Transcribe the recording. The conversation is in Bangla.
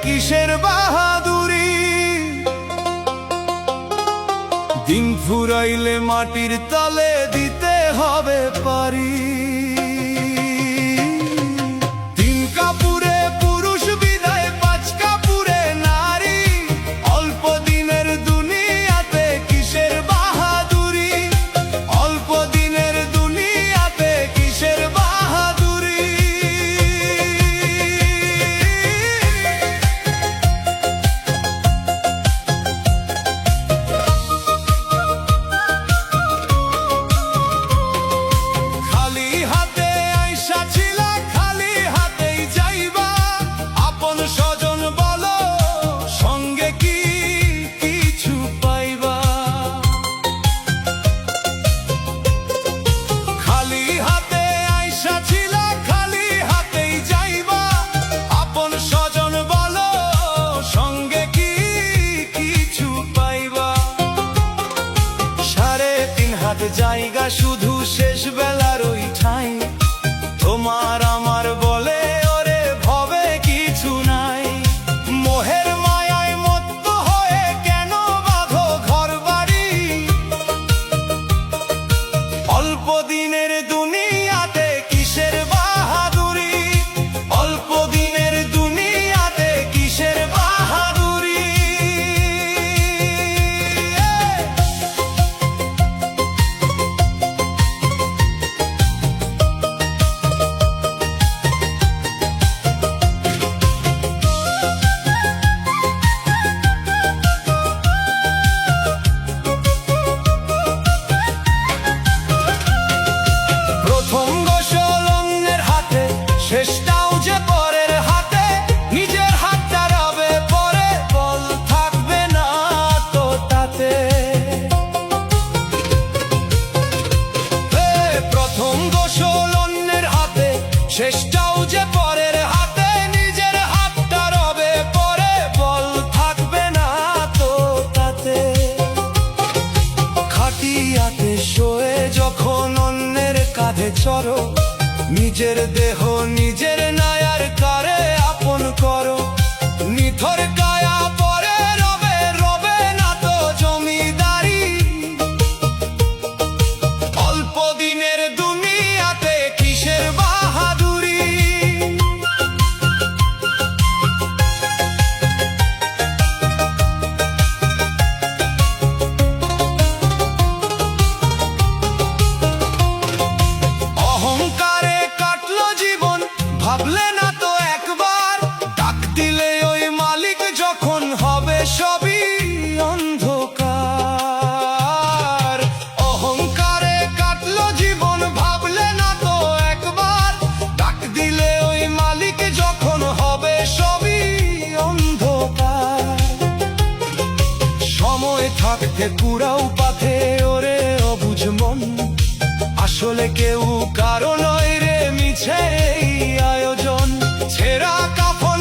কিসের বাহাদুরি। দিন ফুরাইলে মাটির তলে দিতে হবে পারি। তিন কাপুরে পুরুষ বিদায়, পাঁচ কাপুরে নারী। অল্প দিনের দুনিয়াতে কিসের বাহাদুরি, অল্প দিনের দুনিয়াতে কিসের বাহাদুরি। খালি হাতে আইসা ছিলা, খালি হাতেই যাইবা। আপন স্বজন বলো, সঙ্গে কি কিছু পাইবা। খালি হাতে আইসা ছিলা, খালি হাতেই যাইবা। আপন স্বজন বলো, সঙ্গে কি কিছু পাইবা। 3.5 হাত জায়গা শুধু শেষ বেলার ওই ঠাই। তোমার আমার বলে ওরে ভবে কিছু নাই। মোহের মায়ায় মত্ত হয়ে কেন বাঁধো ঘর বাড়ি। অল্প দিনের দুনিয়াতে কিসের বাহাদুরি, অল্প দিনের দুনিয়াতে কিসের বাহাদুরি। প্রথম গোসল অন্যের হাতে, শেষটাও যে পরের হাতে। নিজের হাতটা রবে পরে, বল থাকবে না তো তাতে। প্রথম গোসল অন্যের হাতে, শেষটাও যে পরের হাতে। নিজের হাতটা রবে পরে, বল থাকবে না তো তাতে। খাটিয়াতে শোয়ে যখন অন্যের কাঁধে চড়ো, নিজের দেহ নিজের নায়ার কারে আপন করো। নিথর কায়া পরে রবে, রবে না তো জমিদারি। অল্প দিনের দুনিয়াতে কিসের বাহাদুরি। অহংকারে কাটলো জীবন, ভাবলে না তো একবার। ডাক দিলে ওই মালিক যখন হবে সবই অন্ধকার। অহংকারে কাটলো জীবন, ভাবলে না তো একবার। ডাক দিলে ওই মালিক যখন হবে সবই অন্ধকার। সময় থাকতে কুড়াও পাথে ওরে অবুঝ মন। আসলে কেউ কারো নয় রে মিছে এই আয়োজন। ছেঁড়া কাফন